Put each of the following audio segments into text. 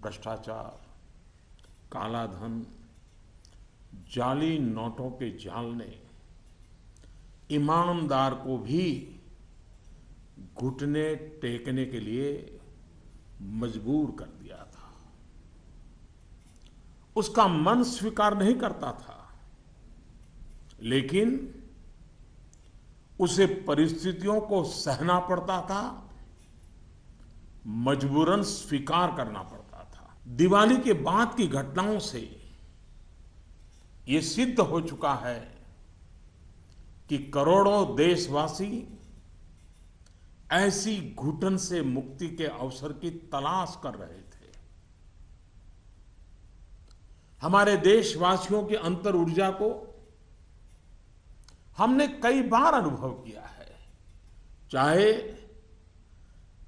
भ्रष्टाचार, काला धन, जाली नोटों के जाल ने ईमानदार को भी घुटने टेकने के लिए मजबूर कर दिया था। उसका मन स्वीकार नहीं करता था, लेकिन उसे परिस्थितियों को सहना पड़ता था, मजबूरन स्वीकार करना पड़ता था। दिवाली के बाद की घटनाओं से ये सिद्ध हो चुका है कि करोड़ों देशवासी ऐसी घुटन से मुक्ति के अवसर की तलाश कर रहे थे। हमारे देशवासियों की अंतर ऊर्जा को हमने कई बार अनुभव किया है, चाहे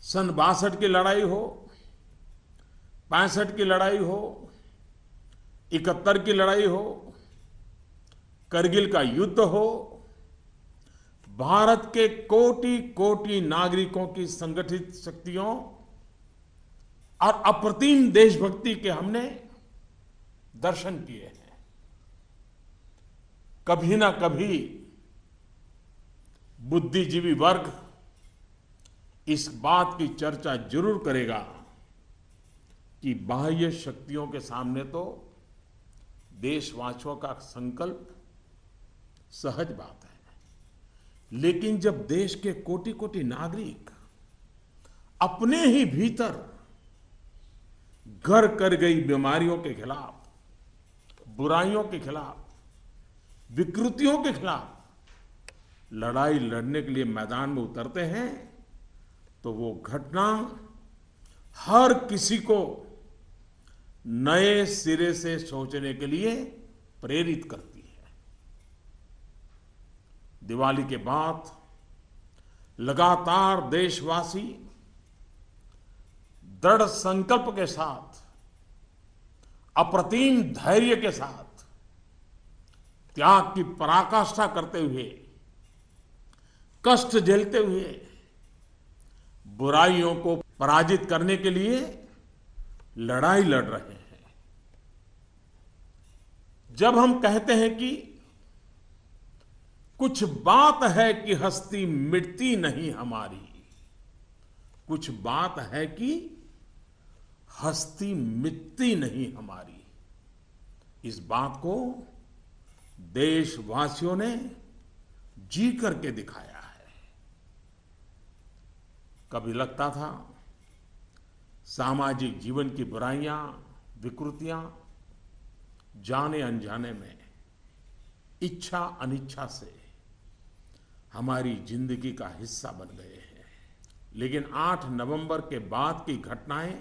सन 62 की लड़ाई हो, 65 की लड़ाई हो, 71 की लड़ाई हो, करगिल का युद्ध हो। भारत के कोटि कोटि नागरिकों की संगठित शक्तियों और अप्रतिम देशभक्ति के हमने दर्शन किए हैं। कभी ना कभी बुद्धिजीवी वर्ग इस बात की चर्चा जरूर करेगा कि बाह्य शक्तियों के सामने तो देशवासियों का संकल्प सहज बात है, लेकिन जब देश के कोटि कोटि नागरिक अपने ही भीतर घर कर गई बीमारियों के खिलाफ, बुराइयों के खिलाफ, विकृतियों के खिलाफ लड़ाई लड़ने के लिए मैदान में उतरते हैं, तो वो घटना हर किसी को नए सिरे से सोचने के लिए प्रेरित करती है। दिवाली के बाद लगातार देशवासी दृढ़ संकल्प के साथ, अप्रतिम धैर्य के साथ, त्याग की पराकाष्ठा करते हुए, कष्ट झेलते हुए बुराइयों को पराजित करने के लिए लड़ाई लड़ रहे हैं। जब हम कहते हैं कि कुछ बात है कि हस्ती मिटती नहीं हमारी, कुछ बात है कि हस्ती मिटती नहीं हमारी, इस बात को देशवासियों ने जी करके दिखाया है। कभी लगता था सामाजिक जीवन की बुराइयां, विकृतियां जाने अनजाने में, इच्छा अनिच्छा से हमारी जिंदगी का हिस्सा बन गए हैं। लेकिन 8 नवंबर के बाद की घटनाएं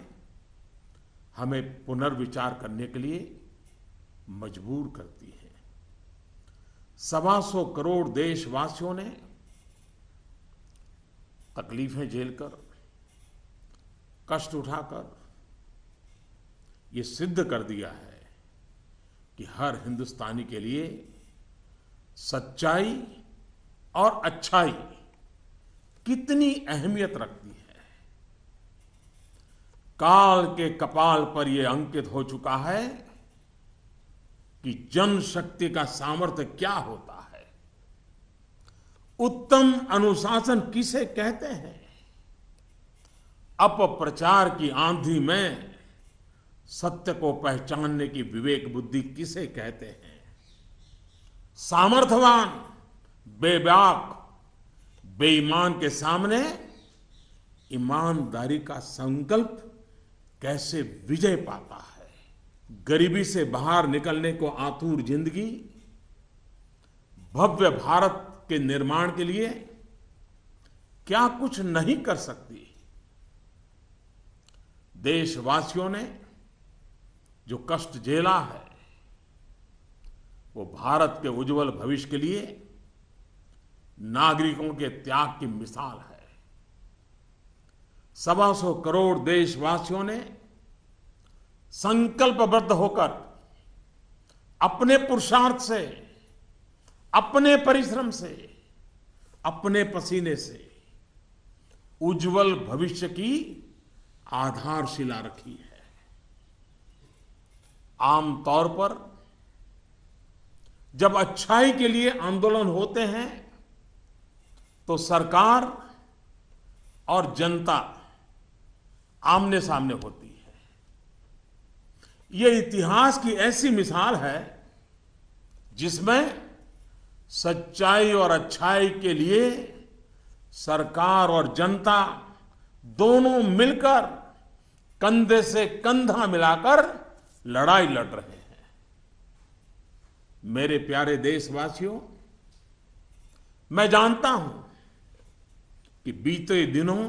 हमें पुनर्विचार करने के लिए मजबूर करती हैं। 125 करोड़ देशवासियों ने तकलीफें झेलकर, कष्ट उठाकर ये सिद्ध कर दिया है कि हर हिंदुस्तानी के लिए सच्चाई और अच्छाई कितनी अहमियत रखती है। काल के कपाल पर यह अंकित हो चुका है कि जनशक्ति का सामर्थ्य क्या होता है, उत्तम अनुशासन किसे कहते हैं, अपप्रचार की आंधी में सत्य को पहचानने की विवेक बुद्धि किसे कहते हैं, सामर्थ्यवान बेबाक बेईमान के सामने ईमानदारी का संकल्प कैसे विजय पाता है, गरीबी से बाहर निकलने को आतुर जिंदगी भव्य भारत के निर्माण के लिए क्या कुछ नहीं कर सकती। देशवासियों ने जो कष्ट झेला है वो भारत के उज्जवल भविष्य के लिए नागरिकों के त्याग की मिसाल है। 125 करोड़ देशवासियों ने संकल्पबद्ध होकर अपने पुरुषार्थ से, अपने परिश्रम से, अपने पसीने से उज्जवल भविष्य की आधारशिला रखी है। आम तौर पर जब अच्छाई के लिए आंदोलन होते हैं तो सरकार और जनता आमने सामने होती है। ये इतिहास की ऐसी मिसाल है जिसमें सच्चाई और अच्छाई के लिए सरकार और जनता दोनों मिलकर कंधे से कंधा मिलाकर लड़ाई लड़ रहे हैं। मेरे प्यारे देशवासियों, मैं जानता हूं कि बीते दिनों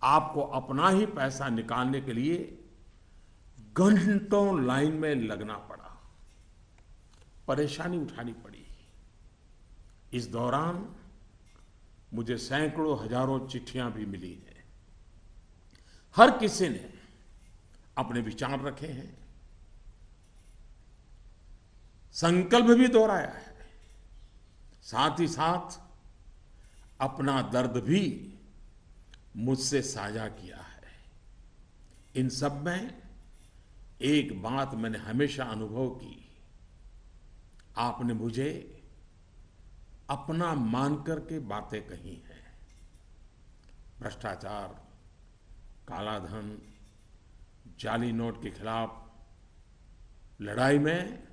आपको अपना ही पैसा निकालने के लिए घंटों लाइन में लगना पड़ा, परेशानी उठानी पड़ी। इस दौरान मुझे सैकड़ों हजारों चिट्ठियां भी मिली हैं। हर किसी ने अपने विचार रखे हैं, संकल्प भी दोहराया है, साथ ही साथ अपना दर्द भी मुझसे साझा किया है। इन सब में एक बात मैंने हमेशा अनुभव की, आपने मुझे अपना मानकर के बातें कही हैं। भ्रष्टाचार, काला धन, जाली नोट के खिलाफ लड़ाई में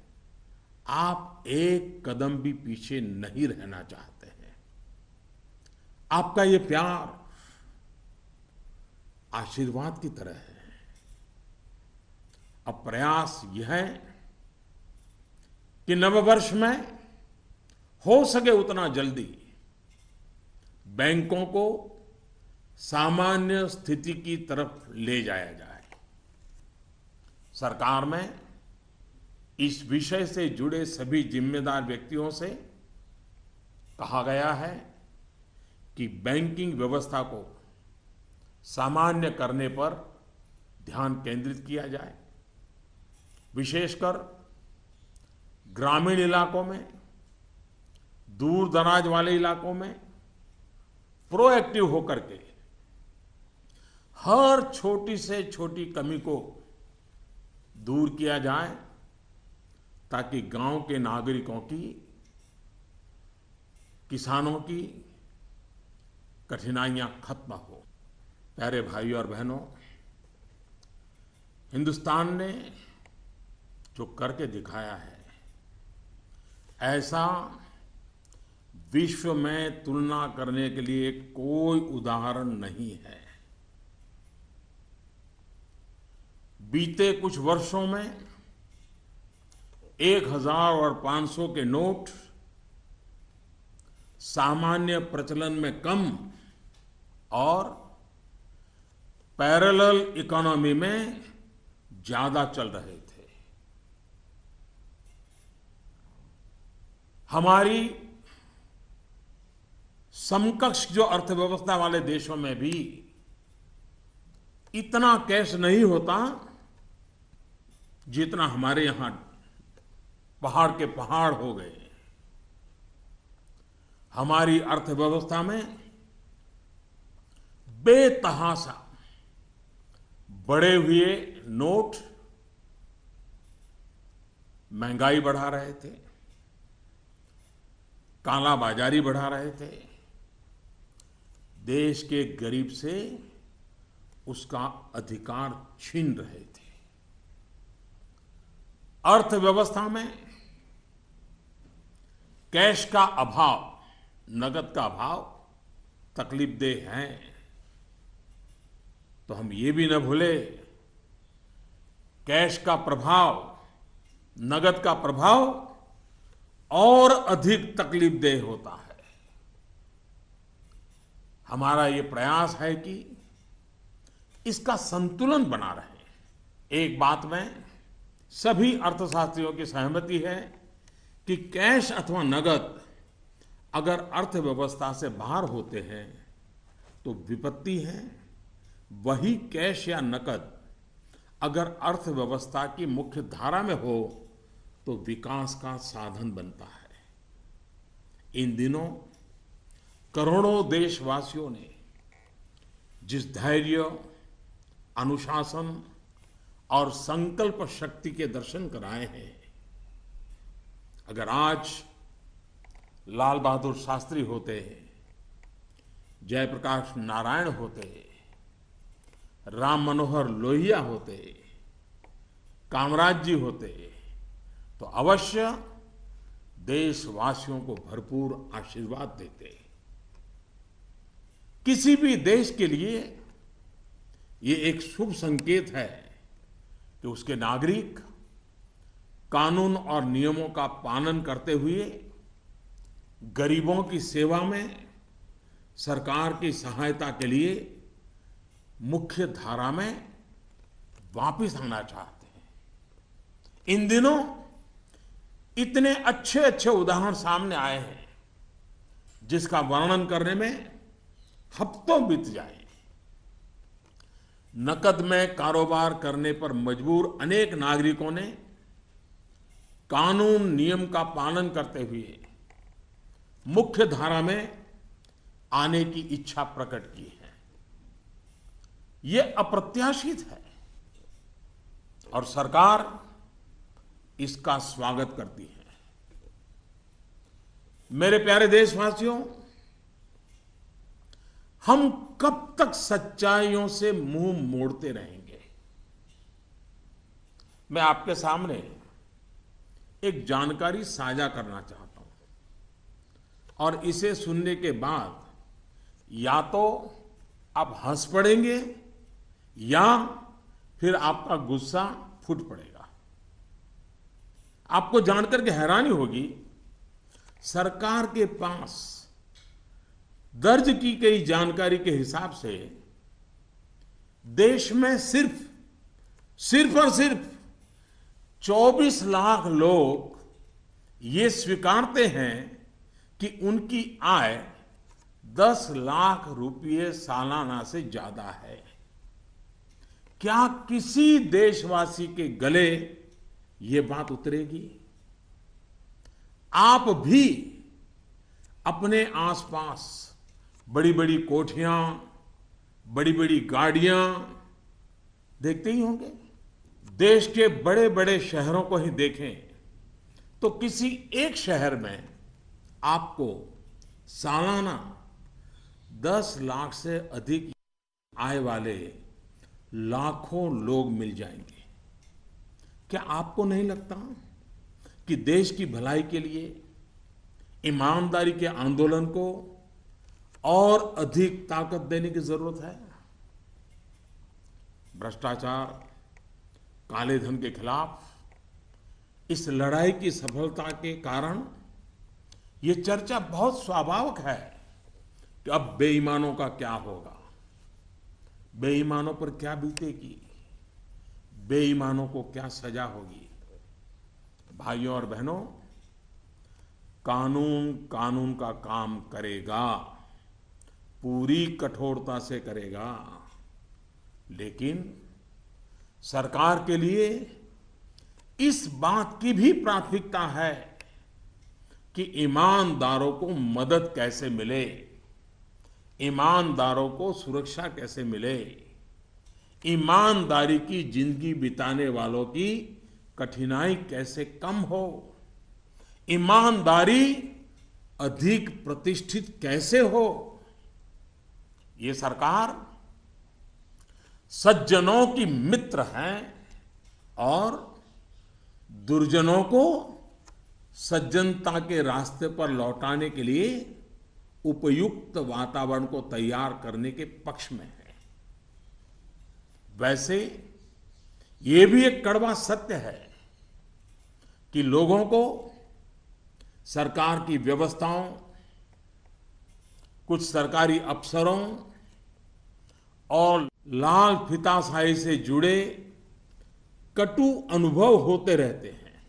आप एक कदम भी पीछे नहीं रहना चाहते हैं। आपका ये प्यार आशीर्वाद की तरह है। अब प्रयास यह है कि नववर्ष में हो सके उतना जल्दी बैंकों को सामान्य स्थिति की तरफ ले जाया जाए। सरकार में इस विषय से जुड़े सभी जिम्मेदार व्यक्तियों से कहा गया है कि बैंकिंग व्यवस्था को सामान्य करने पर ध्यान केंद्रित किया जाए। विशेषकर ग्रामीण इलाकों में, दूर दराज वाले इलाकों में प्रोएक्टिव होकर के हर छोटी से छोटी कमी को दूर किया जाए ताकि गांव के नागरिकों की, किसानों की कठिनाइयां खत्म हो। प्यारे भाइयों और बहनों, हिंदुस्तान ने जो करके दिखाया है, ऐसा विश्व में तुलना करने के लिए कोई उदाहरण नहीं है। बीते कुछ वर्षों में 1000 और 500 के नोट सामान्य प्रचलन में कम और पैरेलल इकोनॉमी में ज्यादा चल रहे थे। हमारी समकक्ष जो अर्थव्यवस्था वाले देशों में भी इतना कैश नहीं होता जितना हमारे यहां पहाड़ के पहाड़ हो गए। हमारी अर्थव्यवस्था में बेतहाशा बढ़े हुए नोट महंगाई बढ़ा रहे थे, काला बाजारी बढ़ा रहे थे, देश के गरीब से उसका अधिकार छीन रहे थे। अर्थव्यवस्था में कैश का अभाव, नगद का अभाव तकलीफदेह है। तो हम ये भी न भूले, कैश का प्रभाव, नगद का प्रभाव और अधिक तकलीफदेह होता है। हमारा ये प्रयास है कि इसका संतुलन बना रहे। एक बात में सभी अर्थशास्त्रियों की सहमति है कि कैश अथवा नगद अगर अर्थव्यवस्था से बाहर होते हैं तो विपत्ति है। वही कैश या नकद अगर अर्थव्यवस्था की मुख्य धारा में हो तो विकास का साधन बनता है। इन दिनों करोड़ों देशवासियों ने जिस धैर्य, अनुशासन और संकल्प शक्ति के दर्शन कराए हैं। अगर आज लाल बहादुर शास्त्री होते, जयप्रकाश नारायण होते, राम मनोहर लोहिया होते, कामराज जी होते, तो अवश्य देशवासियों को भरपूर आशीर्वाद देते। किसी भी देश के लिए ये एक शुभ संकेत है कि उसके नागरिक कानून और नियमों का पालन करते हुए गरीबों की सेवा में, सरकार की सहायता के लिए मुख्य धारा में वापस आना चाहते हैं। इन दिनों इतने अच्छे अच्छे उदाहरण सामने आए हैं जिसका वर्णन करने में हफ्तों बीत जाए। नकद में कारोबार करने पर मजबूर अनेक नागरिकों ने कानून नियम का पालन करते हुए मुख्य धारा में आने की इच्छा प्रकट की है। यह अप्रत्याशित है और सरकार इसका स्वागत करती है। मेरे प्यारे देशवासियों, हम कब तक सच्चाइयों से मुंह मोड़ते रहेंगे? मैं आपके सामने एक जानकारी साझा करना चाहता हूं और इसे सुनने के बाद या तो आप हंस पड़ेंगे या फिर आपका गुस्सा फूट पड़ेगा। आपको जानकर के हैरानी होगी, सरकार के पास दर्ज की गई जानकारी के हिसाब से देश में सिर्फ और सिर्फ 24 लाख लोग ये स्वीकारते हैं कि उनकी आय 10 लाख रुपये सालाना से ज्यादा है। क्या किसी देशवासी के गले ये बात उतरेगी? आप भी अपने आसपास बड़ी बड़ी कोठियां, बड़ी बड़ी गाड़ियां देखते ही होंगे। देश के बड़े बड़े शहरों को ही देखें तो किसी एक शहर में आपको सालाना 10 लाख से अधिक आय वाले लाखों लोग मिल जाएंगे। क्या आपको नहीं लगता कि देश की भलाई के लिए ईमानदारी के आंदोलन को और अधिक ताकत देने की जरूरत है? भ्रष्टाचार, काले धन के खिलाफ इस लड़ाई की सफलता के कारण ये चर्चा बहुत स्वाभाविक है कि अब बेईमानों का क्या होगा, बेईमानों पर क्या बीतेगी, बेईमानों को क्या सजा होगी। भाइयों और बहनों, कानून कानून का काम करेगा, पूरी कठोरता से करेगा, लेकिन सरकार के लिए इस बात की भी प्राथमिकता है कि ईमानदारों को मदद कैसे मिले, ईमानदारों को सुरक्षा कैसे मिले, ईमानदारी की जिंदगी बिताने वालों की कठिनाई कैसे कम हो, ईमानदारी अधिक प्रतिष्ठित कैसे हो। ये सरकार सज्जनों की मित्र है और दुर्जनों को सज्जनता के रास्ते पर लौटाने के लिए उपयुक्त वातावरण को तैयार करने के पक्ष में है। वैसे ये भी एक कड़वा सत्य है कि लोगों को सरकार की व्यवस्थाओं, कुछ सरकारी अफसरों और लाल फीताशाही से जुड़े कटु अनुभव होते रहते हैं।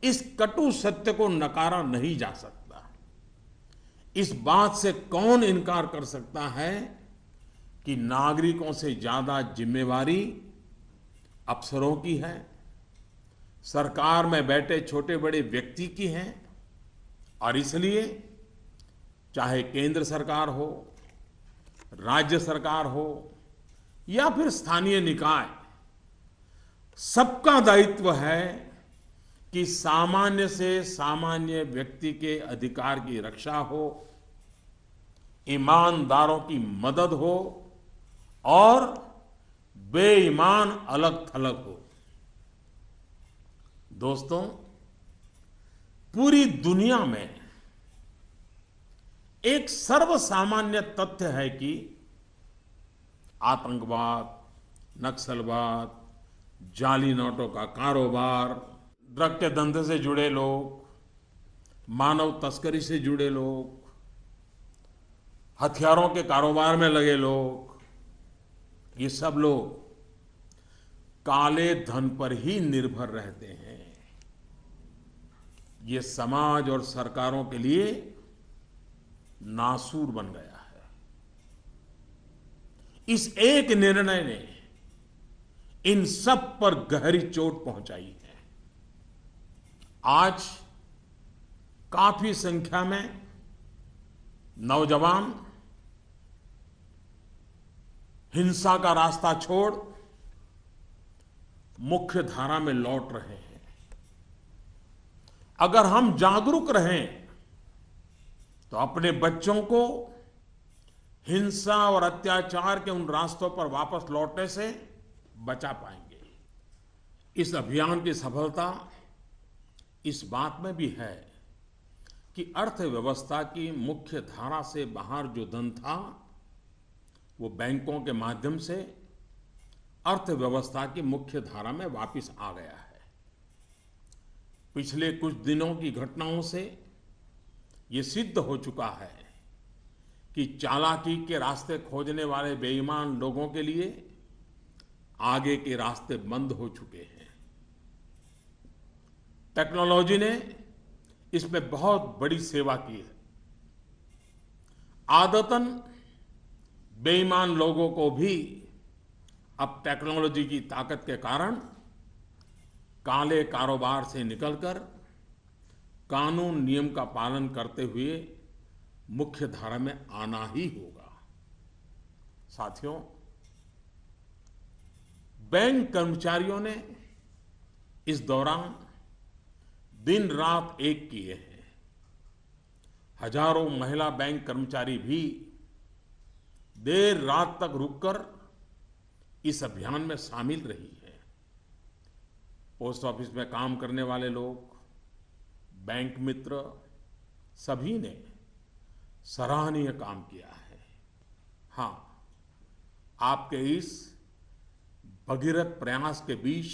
इस कटु सत्य को नकारा नहीं जा सकता। इस बात से कौन इनकार कर सकता है कि नागरिकों से ज्यादा जिम्मेवारी अफसरों की है, सरकार में बैठे छोटे बड़े व्यक्ति की है। और इसलिए चाहे केंद्र सरकार हो, राज्य सरकार हो या फिर स्थानीय निकाय, सबका दायित्व है कि सामान्य से सामान्य व्यक्ति के अधिकार की रक्षा हो, ईमानदारों की मदद हो और बेईमान अलग थलग हो। दोस्तों, पूरी दुनिया में एक सर्वसामान्य तथ्य है कि आतंकवाद, नक्सलवाद, जाली नोटों का कारोबार, ड्रग के धंधे से जुड़े लोग, मानव तस्करी से जुड़े लोग, हथियारों के कारोबार में लगे लोग, ये सब लोग काले धन पर ही निर्भर रहते हैं। ये समाज और सरकारों के लिए नासूर बन गया है। इस एक निर्णय ने इन सब पर गहरी चोट पहुंचाई है। आज काफी संख्या में नौजवान हिंसा का रास्ता छोड़ मुख्य धारा में लौट रहे हैं। अगर हम जागरूक रहें तो अपने बच्चों को हिंसा और अत्याचार के उन रास्तों पर वापस लौटने से बचा पाएंगे। इस अभियान की सफलता इस बात में भी है कि अर्थव्यवस्था की मुख्य धारा से बाहर जो धन था वो बैंकों के माध्यम से अर्थव्यवस्था की मुख्य धारा में वापस आ गया है। पिछले कुछ दिनों की घटनाओं से ये सिद्ध हो चुका है कि चालाकी के रास्ते खोजने वाले बेईमान लोगों के लिए आगे के रास्ते बंद हो चुके हैं। टेक्नोलॉजी ने इसमें बहुत बड़ी सेवा की है। आदतन बेईमान लोगों को भी अब टेक्नोलॉजी की ताकत के कारण काले कारोबार से निकलकर कानून नियम का पालन करते हुए मुख्य धारा में आना ही होगा। साथियों, बैंक कर्मचारियों ने इस दौरान दिन रात एक किए हैं। हजारों महिला बैंक कर्मचारी भी देर रात तक रुककर इस अभियान में शामिल रही है। पोस्ट ऑफिस में काम करने वाले लोग, बैंक मित्र, सभी ने सराहनीय काम किया है। हाँ, आपके इस भगीरथ प्रयास के बीच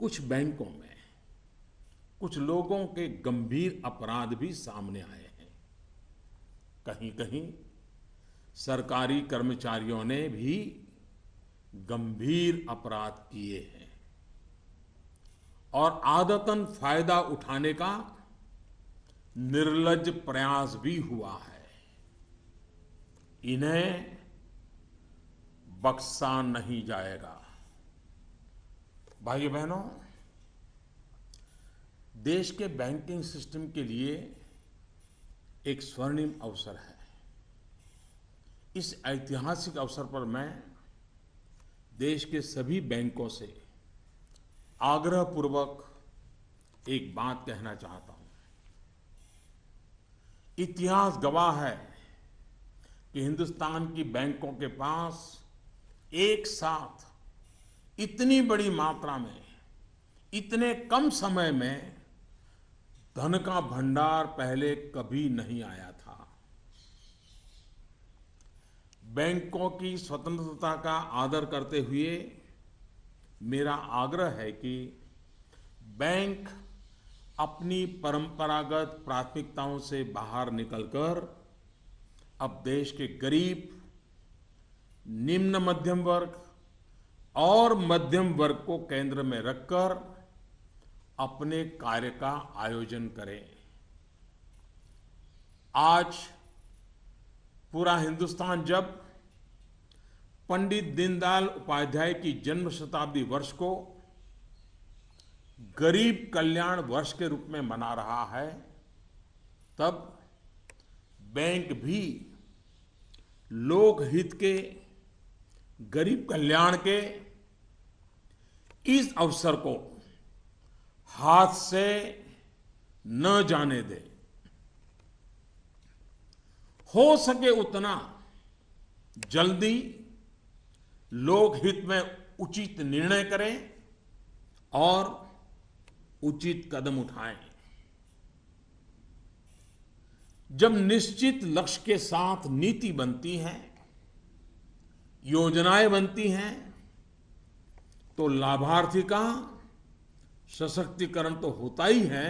कुछ बैंकों में कुछ लोगों के गंभीर अपराध भी सामने आए हैं। कहीं कहीं सरकारी कर्मचारियों ने भी गंभीर अपराध किए हैं और आदतन फायदा उठाने का निर्लज्ज प्रयास भी हुआ है। इन्हें बख्शा नहीं जाएगा। भाइयों बहनों, देश के बैंकिंग सिस्टम के लिए एक स्वर्णिम अवसर है। इस ऐतिहासिक अवसर पर मैं देश के सभी बैंकों से आग्रहपूर्वक एक बात कहना चाहता हूं। इतिहास गवाह है कि हिंदुस्तान की बैंकों के पास एक साथ इतनी बड़ी मात्रा में, इतने कम समय में धन का भंडार पहले कभी नहीं आया था। बैंकों की स्वतंत्रता का आदर करते हुए मेरा आग्रह है कि बैंक अपनी परंपरागत प्राथमिकताओं से बाहर निकलकर अब देश के गरीब, निम्न मध्यम वर्ग और मध्यम वर्ग को केंद्र में रखकर अपने कार्य का आयोजन करें। आज पूरा हिंदुस्तान जब पंडित दीनदयाल उपाध्याय की जन्म शताब्दी वर्ष को गरीब कल्याण वर्ष के रूप में मना रहा है, तब बैंक भी लोकहित के, गरीब कल्याण के इस अवसर को हाथ से न जाने दें। हो सके उतना जल्दी लोकहित में उचित निर्णय करें और उचित कदम उठाएं। जब निश्चित लक्ष्य के साथ नीति बनती है, योजनाएं बनती हैं, तो लाभार्थी का सशक्तिकरण तो होता ही है,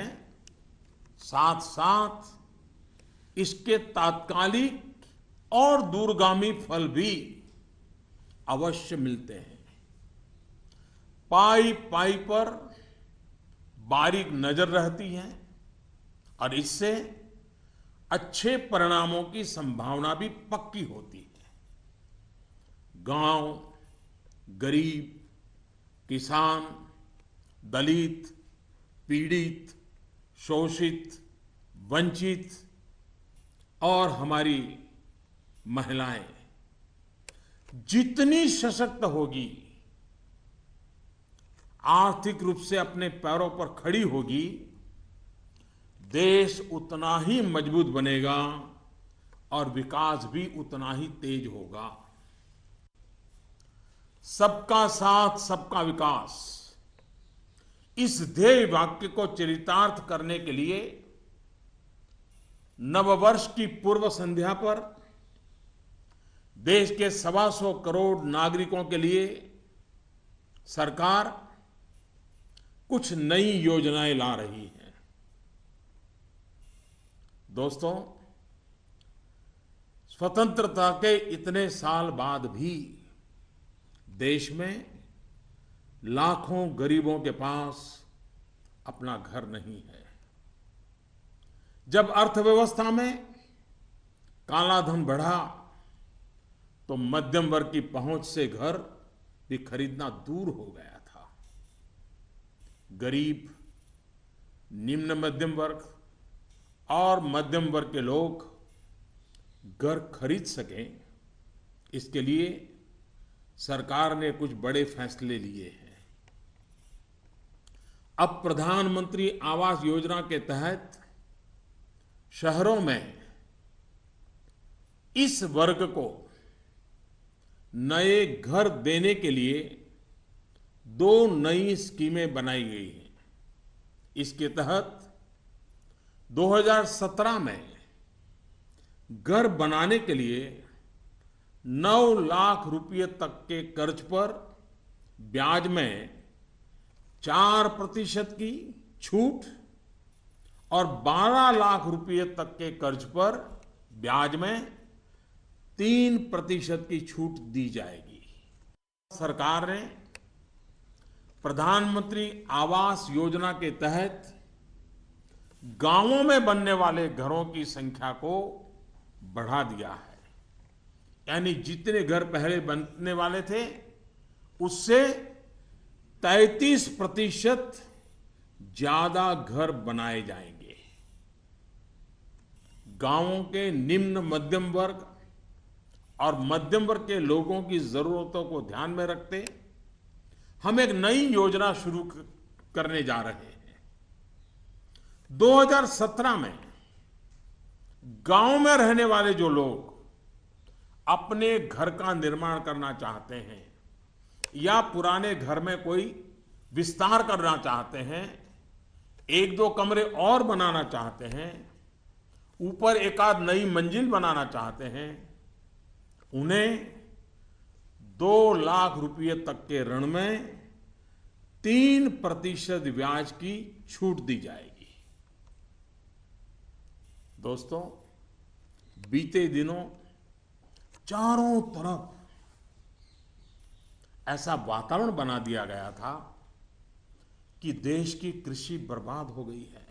साथ साथ इसके तात्कालिक और दूरगामी फल भी अवश्य मिलते हैं। पाई पाई पर बारीक नजर रहती है और इससे अच्छे परिणामों की संभावना भी पक्की होती है। गांव, गरीब, किसान, दलित, पीड़ित, शोषित, वंचित और हमारी महिलाएं जितनी सशक्त होगी, आर्थिक रूप से अपने पैरों पर खड़ी होगी, देश उतना ही मजबूत बनेगा और विकास भी उतना ही तेज होगा। सबका साथ, सबका विकास, इस ध्येय वाक्य को चरितार्थ करने के लिए नववर्ष की पूर्व संध्या पर देश के 125 करोड़ नागरिकों के लिए सरकार कुछ नई योजनाएं ला रही है। दोस्तों, स्वतंत्रता के इतने साल बाद भी देश में लाखों गरीबों के पास अपना घर नहीं है। जब अर्थव्यवस्था में कालाधन बढ़ा तो मध्यम वर्ग की पहुंच से घर भी खरीदना दूर हो गया था। गरीब, निम्न मध्यम वर्ग और मध्यम वर्ग के लोग घर खरीद सकें, इसके लिए सरकार ने कुछ बड़े फैसले लिए हैं। अब प्रधानमंत्री आवास योजना के तहत शहरों में इस वर्ग को नए घर देने के लिए 2 नई स्कीमें बनाई गई हैं। इसके तहत 2017 में घर बनाने के लिए 9 लाख रुपए तक के कर्ज पर ब्याज में 4% की छूट और 12 लाख रुपए तक के कर्ज पर ब्याज में 3% की छूट दी जाएगी। सरकार ने प्रधानमंत्री आवास योजना के तहत गांवों में बनने वाले घरों की संख्या को बढ़ा दिया है। यानी जितने घर पहले बनने वाले थे उससे 33% ज्यादा घर बनाए जाएंगे। गांवों के निम्न मध्यम वर्ग और मध्यम वर्ग के लोगों की जरूरतों को ध्यान में रखते हम एक नई योजना शुरू करने जा रहे हैं। 2017 में गांव में रहने वाले जो लोग अपने घर का निर्माण करना चाहते हैं या पुराने घर में कोई विस्तार करना चाहते हैं, 1-2 कमरे और बनाना चाहते हैं, ऊपर एक आध नई मंजिल बनाना चाहते हैं, उन्हें 2 लाख रुपए तक के ऋण में 3% ब्याज की छूट दी जाएगी। दोस्तों, बीते दिनों चारों तरफ ऐसा वातावरण बना दिया गया था कि देश की कृषि बर्बाद हो गई है।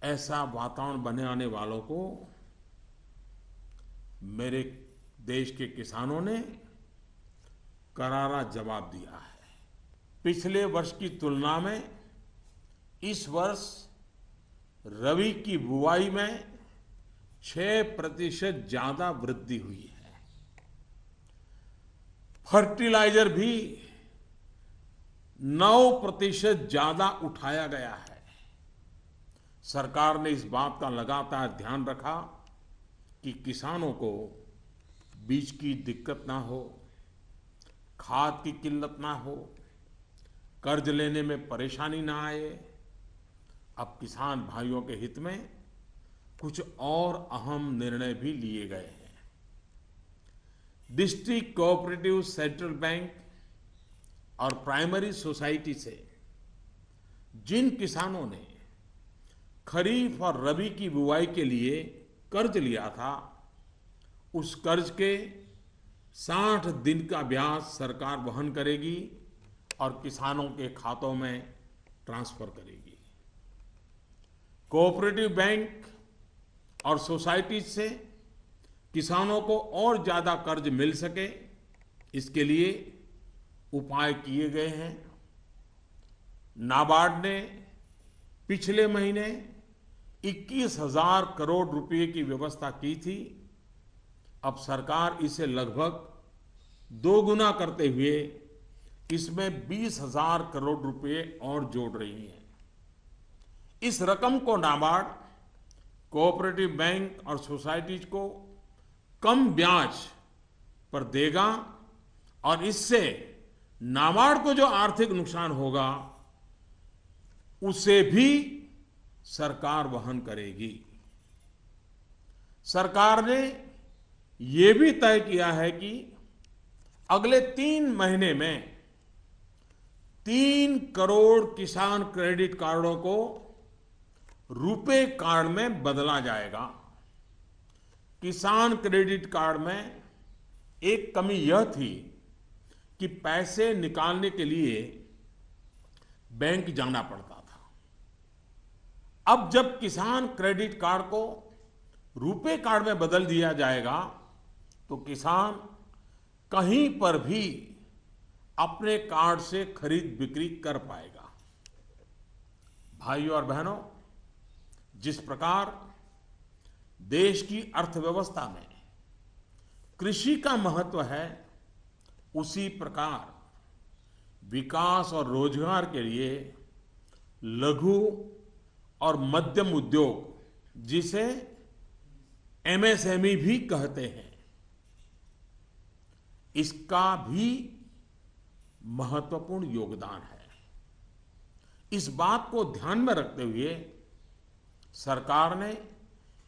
ऐसा वातावरण बनाने वालों को मेरे देश के किसानों ने करारा जवाब दिया है। पिछले वर्ष की तुलना में इस वर्ष रबी की बुआई में 6% ज्यादा वृद्धि हुई है। फर्टिलाइजर भी 9% ज्यादा उठाया गया है। सरकार ने इस बात का लगातार ध्यान रखा कि किसानों को बीज की दिक्कत ना हो, खाद की किल्लत ना हो, कर्ज लेने में परेशानी ना आए। अब किसान भाइयों के हित में कुछ और अहम निर्णय भी लिए गए हैं। डिस्ट्रिक्ट कोऑपरेटिव सेंट्रल बैंक और प्राइमरी सोसाइटी से जिन किसानों ने खरीफ और रबी की बुआई के लिए कर्ज लिया था, उस कर्ज के 60 दिन का ब्याज सरकार वहन करेगी और किसानों के खातों में ट्रांसफर करेगी। कोऑपरेटिव बैंक और सोसाइटीज से किसानों को और ज्यादा कर्ज मिल सके, इसके लिए उपाय किए गए हैं। नाबार्ड ने पिछले महीने 21,000 करोड़ रुपए की व्यवस्था की थी। अब सरकार इसे लगभग 2 गुना करते हुए इसमें 20,000 करोड़ रुपए और जोड़ रही है। इस रकम को नाबार्ड कोऑपरेटिव बैंक और सोसाइटीज को कम ब्याज पर देगा और इससे नाबार्ड को जो आर्थिक नुकसान होगा उसे भी सरकार वहन करेगी। सरकार ने यह भी तय किया है कि अगले 3 महीने में 3 करोड़ किसान क्रेडिट कार्डों को रुपे कार्ड में बदला जाएगा। किसान क्रेडिट कार्ड में एक कमी यह थी कि पैसे निकालने के लिए बैंक जाना पड़ता था। अब जब किसान क्रेडिट कार्ड को रुपे कार्ड में बदल दिया जाएगा तो किसान कहीं पर भी अपने कार्ड से खरीद बिक्री कर पाएगा। भाइयों और बहनों, जिस प्रकार देश की अर्थव्यवस्था में कृषि का महत्व है, उसी प्रकार विकास और रोजगार के लिए लघु और मध्यम उद्योग, जिसे एमएसएमई भी कहते हैं, इसका भी महत्वपूर्ण योगदान है। इस बात को ध्यान में रखते हुए सरकार ने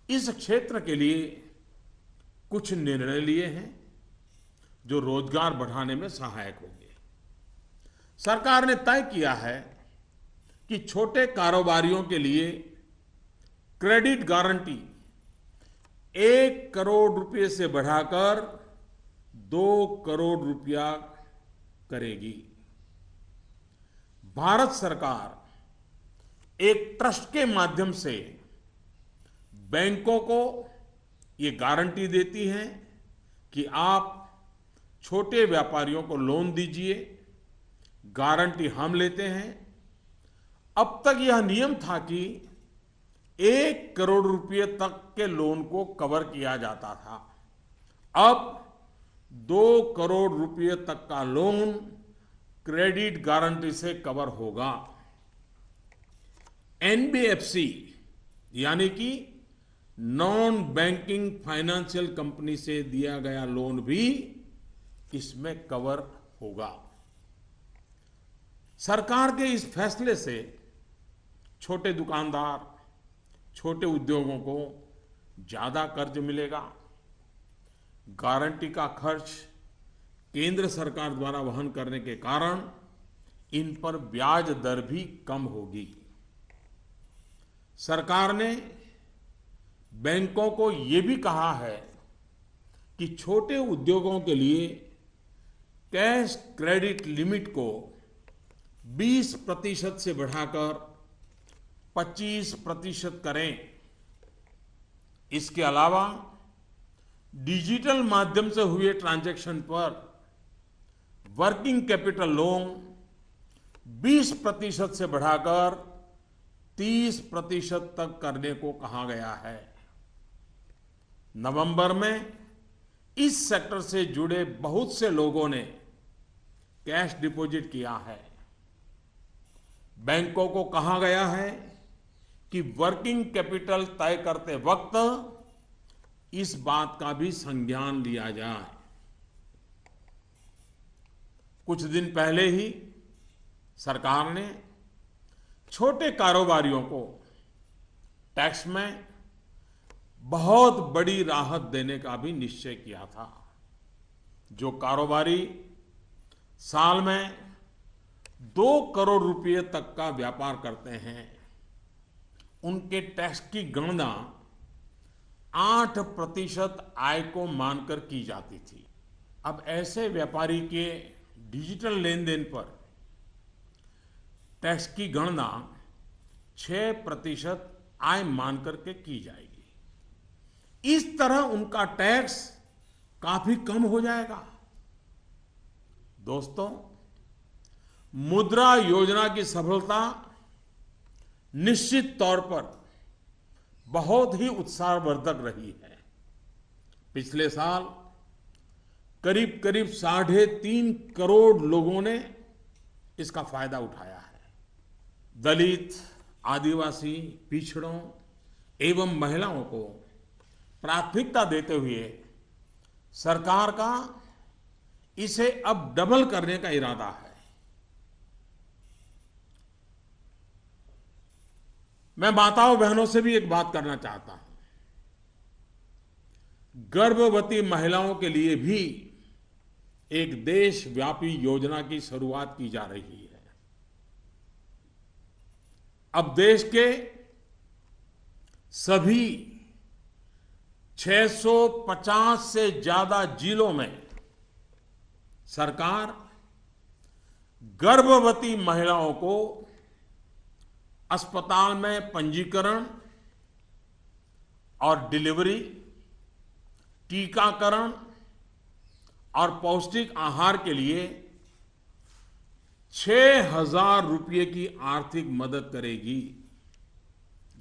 इस क्षेत्र के लिए कुछ निर्णय लिए हैं जो रोजगार बढ़ाने में सहायक होंगे। सरकार ने तय किया है कि छोटे कारोबारियों के लिए क्रेडिट गारंटी 1 करोड़ रुपए से बढ़ाकर 2 करोड़ रुपया करेगी। भारत सरकार एक ट्रस्ट के माध्यम से बैंकों को ये गारंटी देती है कि आप छोटे व्यापारियों को लोन दीजिए, गारंटी हम लेते हैं। अब तक यह नियम था कि 1 करोड़ रुपए तक के लोन को कवर किया जाता था। अब 2 करोड़ रुपए तक का लोन क्रेडिट गारंटी से कवर होगा। एनबीएफसी यानी कि नॉन बैंकिंग फाइनेंशियल कंपनी से दिया गया लोन भी इसमें कवर होगा। सरकार के इस फैसले से छोटे दुकानदार, छोटे उद्योगों को ज्यादा कर्ज मिलेगा। गारंटी का खर्च केंद्र सरकार द्वारा वहन करने के कारण इन पर ब्याज दर भी कम होगी। सरकार ने बैंकों को यह भी कहा है कि छोटे उद्योगों के लिए कैश क्रेडिट लिमिट को 20% से बढ़ाकर 25% करें। इसके अलावा डिजिटल माध्यम से हुए ट्रांजैक्शन पर वर्किंग कैपिटल लोन 20% से बढ़ाकर 30% तक करने को कहा गया है। नवंबर में इस सेक्टर से जुड़े बहुत से लोगों ने कैश डिपॉजिट किया है। बैंकों को कहा गया है कि वर्किंग कैपिटल तय करते वक्त इस बात का भी संज्ञान लिया जाए। कुछ दिन पहले ही सरकार ने छोटे कारोबारियों को टैक्स में बहुत बड़ी राहत देने का भी निश्चय किया था। जो कारोबारी साल में 2 करोड़ रुपए तक का व्यापार करते हैं, उनके टैक्स की गणना 8% आय को मानकर की जाती थी। अब ऐसे व्यापारी के डिजिटल लेन देन पर टैक्स की गणना 6% आय मानकर के की जाएगी। इस तरह उनका टैक्स काफी कम हो जाएगा। दोस्तों, मुद्रा योजना की सफलता निश्चित तौर पर बहुत ही उत्साहवर्धक रही है। पिछले साल करीब करीब 3.5 करोड़ लोगों ने इसका फायदा उठाया है। दलित, आदिवासी, पिछड़ों एवं महिलाओं को प्राथमिकता देते हुए सरकार का इसे अब डबल करने का इरादा है। मैं माताओं बहनों से भी एक बात करना चाहता हूं। गर्भवती महिलाओं के लिए भी एक देशव्यापी योजना की शुरुआत की जा रही है। अब देश के सभी 650 से ज्यादा जिलों में सरकार गर्भवती महिलाओं को अस्पताल में पंजीकरण और डिलीवरी, टीकाकरण और पौष्टिक आहार के लिए 6,000 रुपये की आर्थिक मदद करेगी।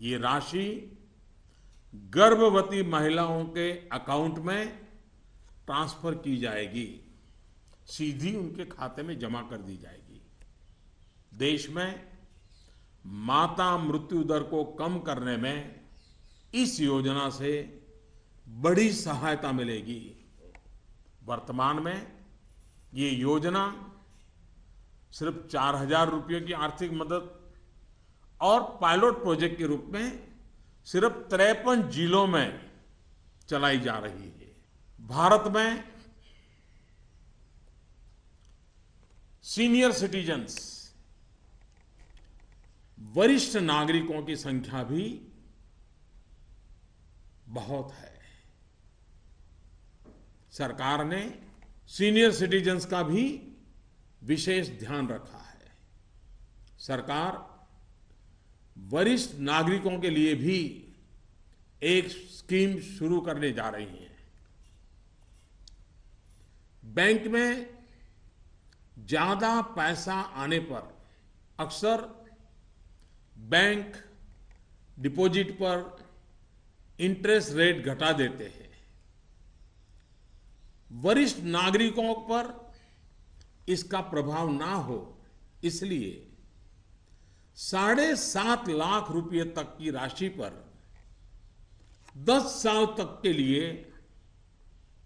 ये राशि गर्भवती महिलाओं के अकाउंट में ट्रांसफर की जाएगी, सीधी उनके खाते में जमा कर दी जाएगी। देश में माता मृत्यु दर को कम करने में इस योजना से बड़ी सहायता मिलेगी। वर्तमान में ये योजना सिर्फ 4,000 रुपये की आर्थिक मदद और पायलट प्रोजेक्ट के रूप में सिर्फ 53 जिलों में चलाई जा रही है। भारत में सीनियर सिटीजन्स, वरिष्ठ नागरिकों की संख्या भी बहुत है। सरकार ने सीनियर सिटीजन्स का भी विशेष ध्यान रखा है। सरकार वरिष्ठ नागरिकों के लिए भी एक स्कीम शुरू करने जा रही है। बैंक में ज्यादा पैसा आने पर अक्सर बैंक डिपॉजिट पर इंटरेस्ट रेट घटा देते हैं। वरिष्ठ नागरिकों पर इसका प्रभाव ना हो, इसलिए 7.5 लाख रुपए तक की राशि पर 10 साल तक के लिए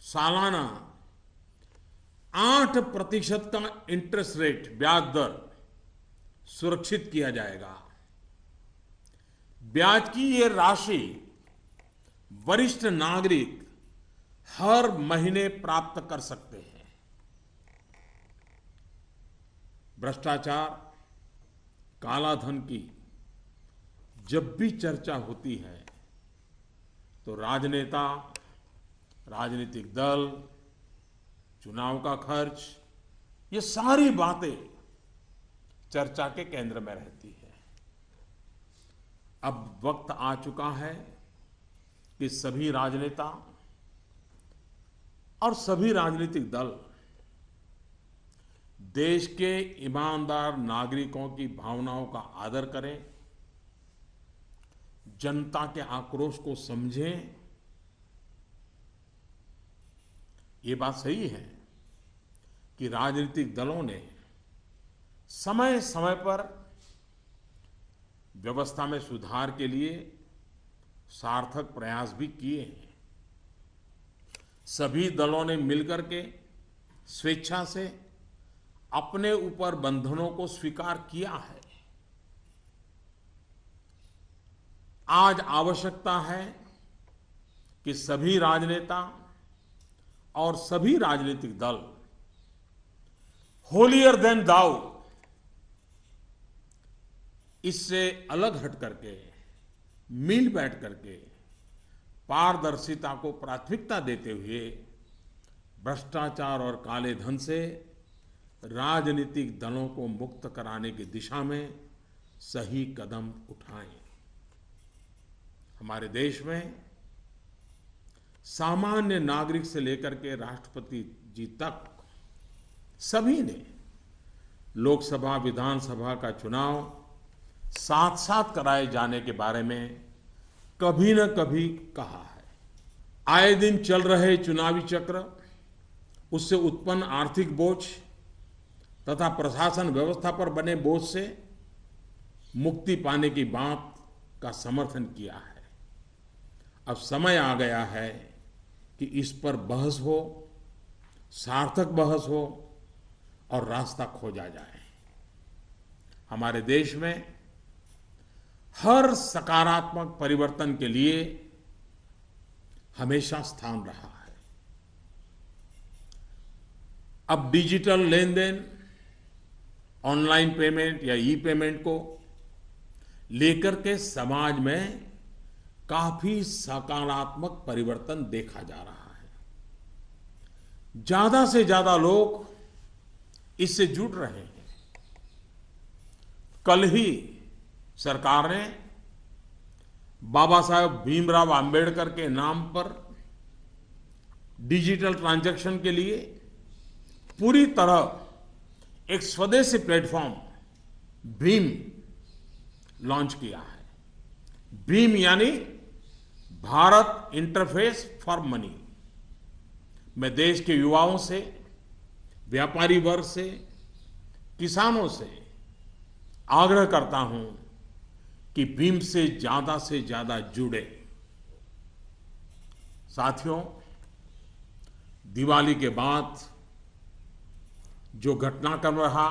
सालाना 8% का इंटरेस्ट रेट, ब्याज दर सुरक्षित किया जाएगा। ब्याज की ये राशि वरिष्ठ नागरिक हर महीने प्राप्त कर सकते हैं। भ्रष्टाचार, काला धन की जब भी चर्चा होती है तो राजनेता, राजनीतिक दल, चुनाव का खर्च, ये सारी बातें चर्चा के केंद्र में रहती है। अब वक्त आ चुका है कि सभी राजनेता और सभी राजनीतिक दल देश के ईमानदार नागरिकों की भावनाओं का आदर करें, जनता के आक्रोश को समझें। ये बात सही है कि राजनीतिक दलों ने समय समय पर व्यवस्था में सुधार के लिए सार्थक प्रयास भी किए हैं। सभी दलों ने मिलकर के स्वेच्छा से अपने ऊपर बंधनों को स्वीकार किया है। आज आवश्यकता है कि सभी राजनेता और सभी राजनीतिक दल होलियर देन दाऊ इससे अलग हट करके मिल बैठ करके पारदर्शिता को प्राथमिकता देते हुए भ्रष्टाचार और काले धन से राजनीतिक दलों को मुक्त कराने की दिशा में सही कदम उठाएं। हमारे देश में सामान्य नागरिक से लेकर के राष्ट्रपति जी तक सभी ने लोकसभा विधानसभा का चुनाव साथ साथ कराए जाने के बारे में कभी न कभी कहा है। आए दिन चल रहे चुनावी चक्र, उससे उत्पन्न आर्थिक बोझ तथा प्रशासन व्यवस्था पर बने बोझ से मुक्ति पाने की बात का समर्थन किया है। अब समय आ गया है कि इस पर बहस हो, सार्थक बहस हो और रास्ता खोजा जाए। हमारे देश में हर सकारात्मक परिवर्तन के लिए हमेशा स्थान रहा है। अब डिजिटल लेन देन, ऑनलाइन पेमेंट या ई पेमेंट को लेकर के समाज में काफी सकारात्मक परिवर्तन देखा जा रहा है। ज्यादा से ज्यादा लोग इससे जुड़ रहे हैं। कल ही सरकार ने बाबा साहेब भीमराव अंबेडकर के नाम पर डिजिटल ट्रांजैक्शन के लिए पूरी तरह एक स्वदेशी प्लेटफॉर्म भीम लॉन्च किया है। भीम यानी भारत इंटरफेस फॉर मनी। मैं देश के युवाओं से, व्यापारी वर्ग से, किसानों से आग्रह करता हूं कि भीम से ज्यादा जुड़े। साथियों, दिवाली के बाद जो घटनाक्रम रहा,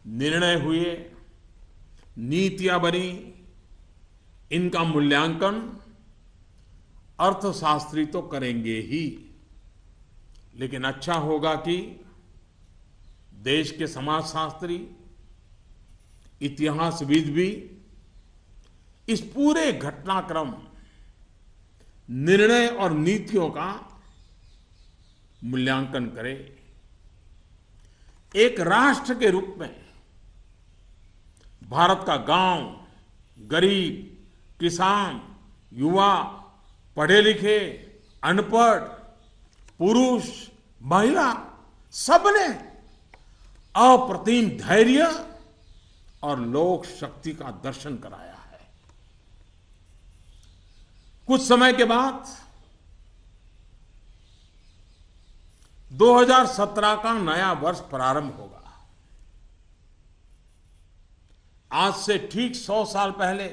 निर्णय हुए, नीतियां बनी, इनका मूल्यांकन अर्थशास्त्री तो करेंगे ही, लेकिन अच्छा होगा कि देश के समाजशास्त्री, इतिहासविद भी इस पूरे घटनाक्रम, निर्णय और नीतियों का मूल्यांकन करें। एक राष्ट्र के रूप में भारत का गांव, गरीब, किसान, युवा, पढ़े लिखे, अनपढ़, पुरुष, महिला, सबने अप्रतिम धैर्य और लोक शक्ति का दर्शन कराया है। कुछ समय के बाद 2017 का नया वर्ष प्रारंभ होगा। आज से ठीक 100 साल पहले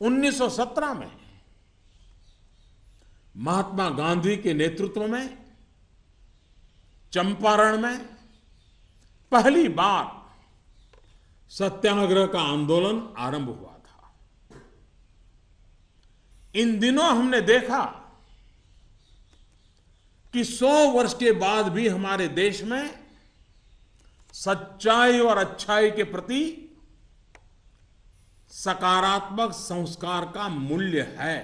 1917 में महात्मा गांधी के नेतृत्व में चंपारण में पहली बार सत्याग्रह का आंदोलन आरंभ हुआ था। इन दिनों हमने देखा कि 100 वर्ष के बाद भी हमारे देश में सच्चाई और अच्छाई के प्रति सकारात्मक संस्कार का मूल्य है।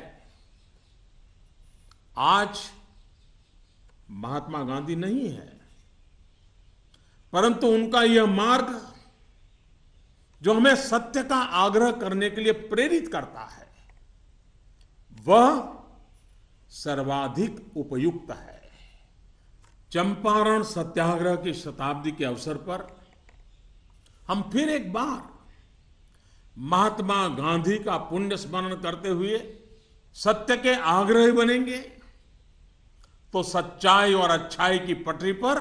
आज महात्मा गांधी नहीं है, परंतु उनका यह मार्ग जो हमें सत्य का आग्रह करने के लिए प्रेरित करता है, वह सर्वाधिक उपयुक्त है। चंपारण सत्याग्रह की शताब्दी के अवसर पर हम फिर एक बार महात्मा गांधी का पुण्य स्मरण करते हुए सत्य के आग्रही बनेंगे तो सच्चाई और अच्छाई की पटरी पर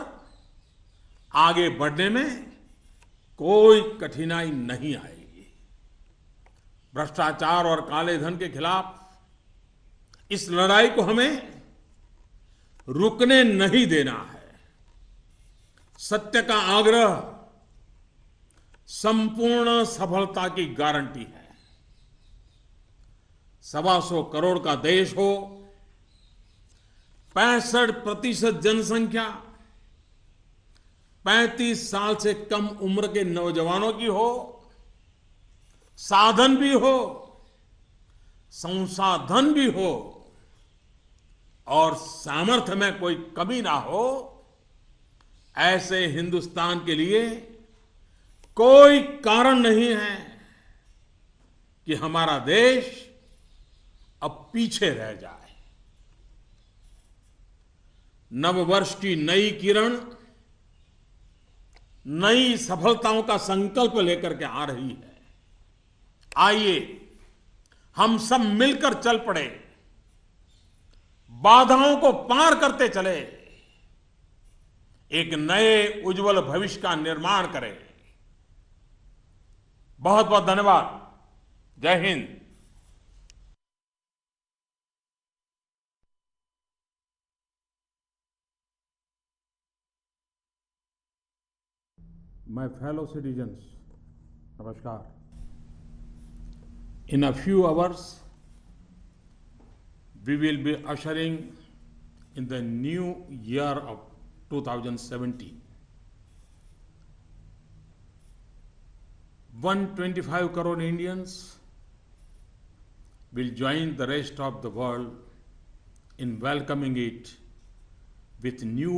आगे बढ़ने में कोई कठिनाई नहीं आएगी। भ्रष्टाचार और काले धन के खिलाफ इस लड़ाई को हमें रुकने नहीं देना है। सत्य का आग्रह संपूर्ण सफलता की गारंटी है। 125 करोड़ का देश हो, 65% जनसंख्या 35 साल से कम उम्र के नौजवानों की हो, साधन भी हो, संसाधन भी हो और सामर्थ्य में कोई कमी ना हो, ऐसे हिंदुस्तान के लिए कोई कारण नहीं है कि हमारा देश अब पीछे रह जाए। नववर्ष की नई किरण नई सफलताओं का संकल्प लेकर के आ रही है। आइए हम सब मिलकर चल पड़े, बाधाओं को पार करते चले, एक नए उज्जवल भविष्य का निर्माण करें। बहुत बहुत धन्यवाद। जय Hind. My fellow citizens, Namaskar. In a few hours, we will be ushering in the new year of 2017. 125 crore Indians will join the rest of the world in welcoming it with new